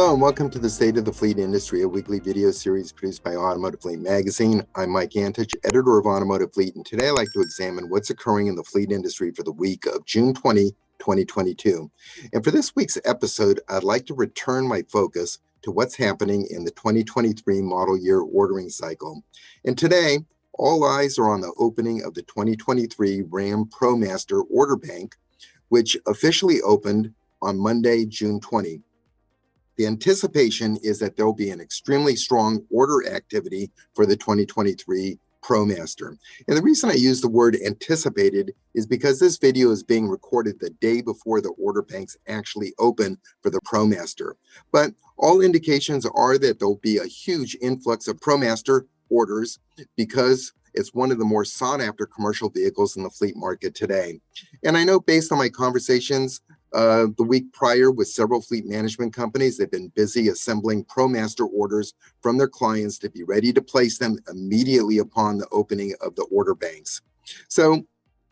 Hello and welcome to the State of the Fleet Industry, a weekly video series produced by Automotive Fleet magazine. I'm Mike Antich, editor of Automotive Fleet, and today I'd like to examine what's occurring in the fleet industry for the week of June 20, 2022. And for this week's episode, I'd like to return my focus to what's happening in the 2023 model year ordering cycle. And today, all eyes are on the opening of the 2023 Ram ProMaster order bank, which officially opened on Monday, June 20. The anticipation is that there'll be an extremely strong order activity for the 2023 ProMaster. And the reason I use the word anticipated is because this video is being recorded the day before the order banks actually open for the ProMaster. But all indications are that there'll be a huge influx of ProMaster orders because it's one of the more sought after commercial vehicles in the fleet market today. And I know based on my conversations the week prior with several fleet management companies, they've been busy assembling ProMaster orders from their clients to be ready to place them immediately upon the opening of the order banks. So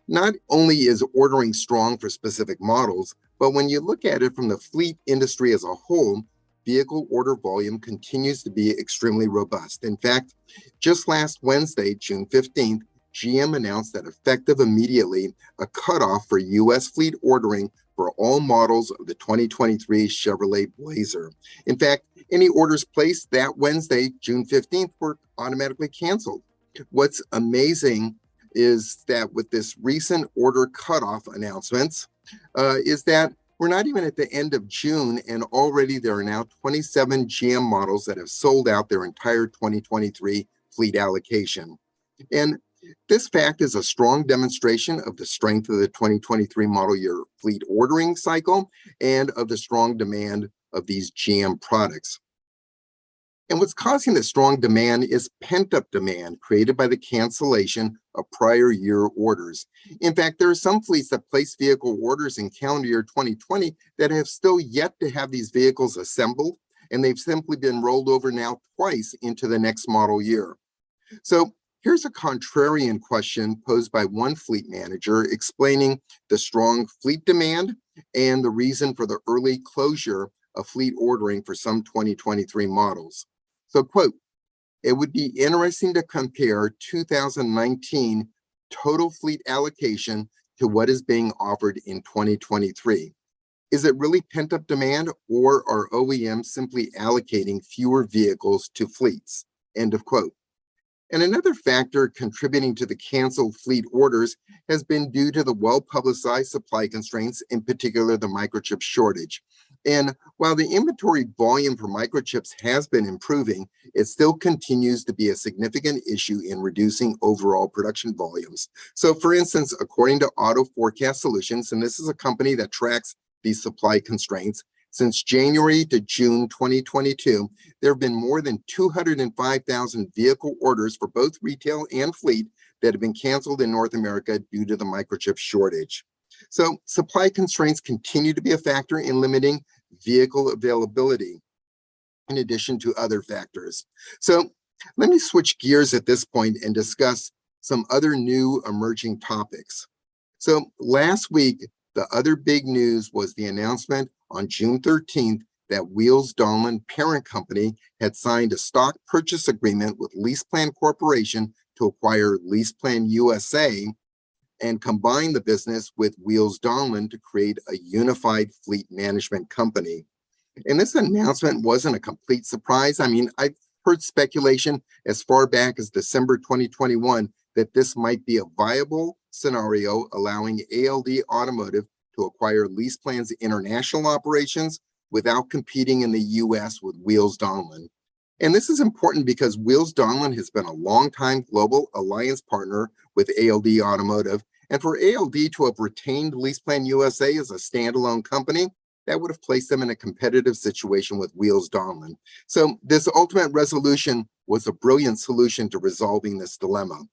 not only is ordering strong for specific models, but when you look at it from the fleet industry as a whole, vehicle order volume continues to be extremely robust. In fact, just last Wednesday, June 15th, GM announced that effective immediately, a cutoff for U.S. fleet ordering for all models of the 2023 Chevrolet Blazer. In fact, any orders placed that Wednesday, June 15th, were automatically canceled. What's amazing is that with this recent order cutoff announcements, is that we're not even at the end of June, and already there are now 27 GM models that have sold out their entire 2023 fleet allocation. And this fact is a strong demonstration of the strength of the 2023 model year fleet ordering cycle and of the strong demand of these GM products. And what's causing the strong demand is pent-up demand created by the cancellation of prior year orders. In fact, there are some fleets that placed vehicle orders in calendar year 2020 that have still yet to have these vehicles assembled, and they've simply been rolled over now twice into the next model year. So here's a contrarian question posed by one fleet manager explaining the strong fleet demand and the reason for the early closure of fleet ordering for some 2023 models. So, quote, "It would be interesting to compare 2019 total fleet allocation to what is being offered in 2023. Is it really pent-up demand, or are OEMs simply allocating fewer vehicles to fleets?" End of quote. And another factor contributing to the canceled fleet orders has been due to the well-publicized supply constraints, in particular the microchip shortage. And while the inventory volume for microchips has been improving, it still continues to be a significant issue in reducing overall production volumes. So for instance, according to Auto Forecast Solutions, and this is a company that tracks these supply constraints, since January to June 2022, there have been more than 205,000 vehicle orders for both retail and fleet that have been canceled in North America due to the microchip shortage. So supply constraints continue to be a factor in limiting vehicle availability, in addition to other factors. So let me switch gears at this point and discuss some other new emerging topics. So last week, the other big news was the announcement on June 13th that Wheels Donlen parent company had signed a stock purchase agreement with LeasePlan Corporation to acquire LeasePlan USA and combine the business with Wheels Donlen to create a unified fleet management company. And this announcement wasn't a complete surprise. I mean, I've heard speculation as far back as December 2021 that this might be a viable scenario, allowing ALD Automotive to acquire LeasePlan's international operations without competing in the US with Wheels Donlen. And this is important because Wheels Donlen has been a longtime global alliance partner with ALD Automotive. And for ALD to have retained LeasePlan USA as a standalone company, that would have placed them in a competitive situation with Wheels Donlen. So this ultimate resolution was a brilliant solution to resolving this dilemma.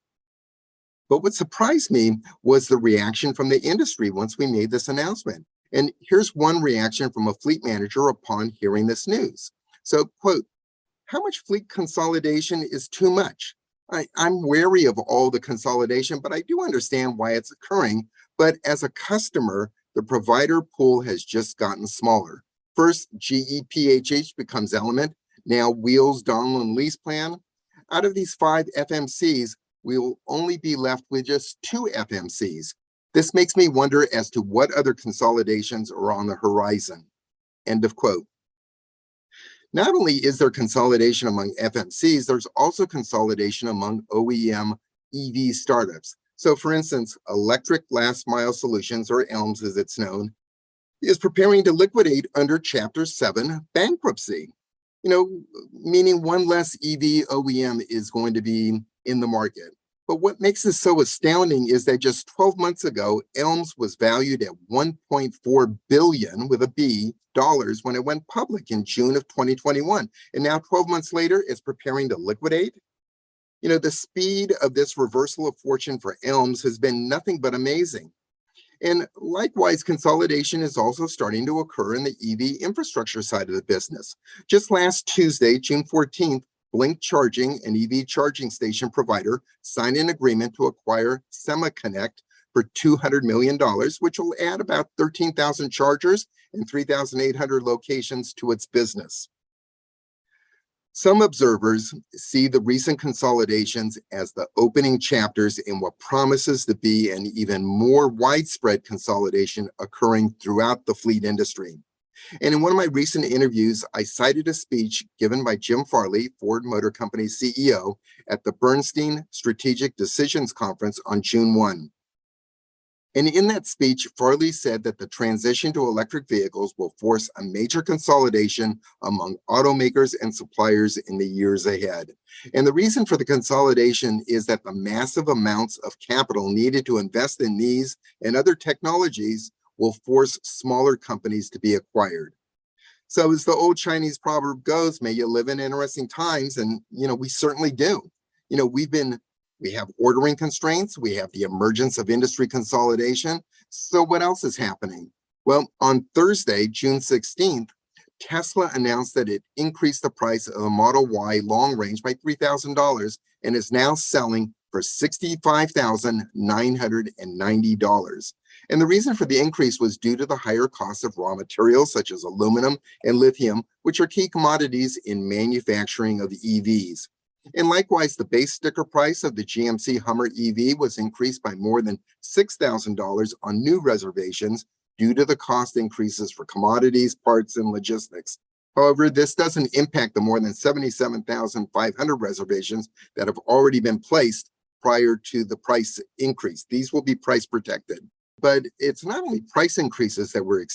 But what surprised me was the reaction from the industry once we made this announcement. And here's one reaction from a fleet manager upon hearing this news. So, quote, "How much fleet consolidation is too much? I'm wary of all the consolidation, but I do understand why it's occurring. But as a customer, the provider pool has just gotten smaller. First, GEPHH becomes Element, now Wheels, Donlen, Lease Plan. Out of these 5 FMCs, we will only be left with just 2 FMCs. This makes me wonder as to what other consolidations are on the horizon. End of quote. Not only is there consolidation among FMCs, there's also consolidation among OEM EV startups. So for instance, Electric Last Mile Solutions, or ELMS as it's known, is preparing to liquidate under Chapter 7 bankruptcy. Meaning one less EV OEM is going to be in the market. But what makes this so astounding is that just 12 months ago, ELMS was valued at $1.4 billion with a B dollars when it went public in June of 2021. And now 12 months later, it's preparing to liquidate. The speed of this reversal of fortune for ELMS has been nothing but amazing. And likewise, consolidation is also starting to occur in the EV infrastructure side of the business. Just last Tuesday, June 14th, Blink Charging, an EV charging station provider, signed an agreement to acquire SemaConnect for $200 million, which will add about 13,000 chargers and 3,800 locations to its business. Some observers see the recent consolidations as the opening chapters in what promises to be an even more widespread consolidation occurring throughout the fleet industry. And in one of my recent interviews, I cited a speech given by Jim Farley, Ford Motor Company's CEO, at the Bernstein Strategic Decisions Conference on June 1. And in that speech, Farley said that the transition to electric vehicles will force a major consolidation among automakers and suppliers in the years ahead. And the reason for the consolidation is that the massive amounts of capital needed to invest in these and other technologies will force smaller companies to be acquired. So as the old Chinese proverb goes, may you live in interesting times, and we certainly do. We have ordering constraints, we have the emergence of industry consolidation. So what else is happening? Well, on Thursday, June 16th, Tesla announced that it increased the price of a Model Y long range by $3,000 and is now selling for $65,990. And the reason for the increase was due to the higher cost of raw materials such as aluminum and lithium, which are key commodities in manufacturing of EVs. And likewise, the base sticker price of the GMC Hummer EV was increased by more than $6,000 on new reservations due to the cost increases for commodities, parts, and logistics. However, this doesn't impact the more than 77,500 reservations that have already been placed prior to the price increase. These will be price protected. But it's not only price increases that we're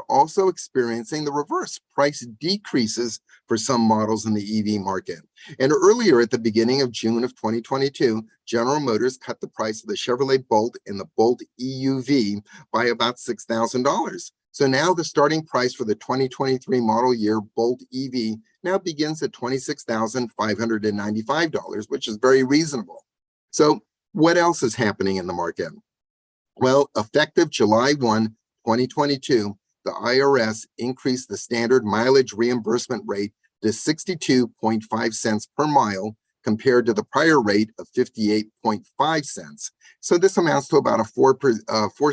also experiencing the reverse, price decreases for some models in the EV market. And earlier at the beginning of June of 2022, General Motors cut the price of the Chevrolet Bolt and the Bolt EUV by about $6,000. So now the starting price for the 2023 model year Bolt EV now begins at $26,595, which is very reasonable. So what else is happening in the market? Well, effective July 1, 2022, the IRS increased the standard mileage reimbursement rate to 62.5 cents per mile compared to the prior rate of 58.5 cents. So this amounts to about a 4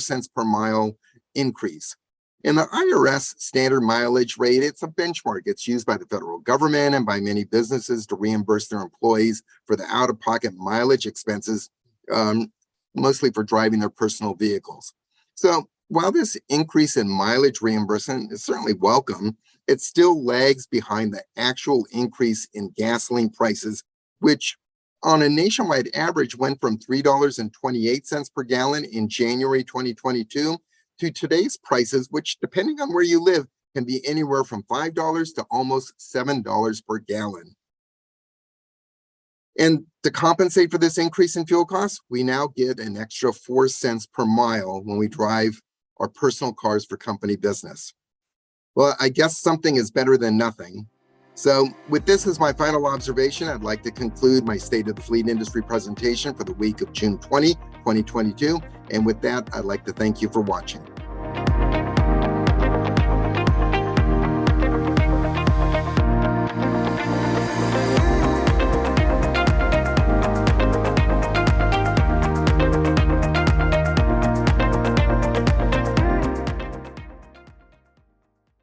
cents per mile increase. And the IRS standard mileage rate, it's a benchmark. It's used by the federal government and by many businesses to reimburse their employees for the out-of-pocket mileage expenses, mostly for driving their personal vehicles. So while this increase in mileage reimbursement is certainly welcome, it still lags behind the actual increase in gasoline prices, which on a nationwide average went from $3.28 per gallon in January 2022 to today's prices, which depending on where you live, can be anywhere from $5 to almost $7 per gallon. And to compensate for this increase in fuel costs, we now get an extra 4 cents per mile when we drive our personal cars for company business. Well, I guess something is better than nothing. So with this as my final observation, I'd like to conclude my State of the Fleet Industry presentation for the week of June 20, 2022. And with that, I'd like to thank you for watching.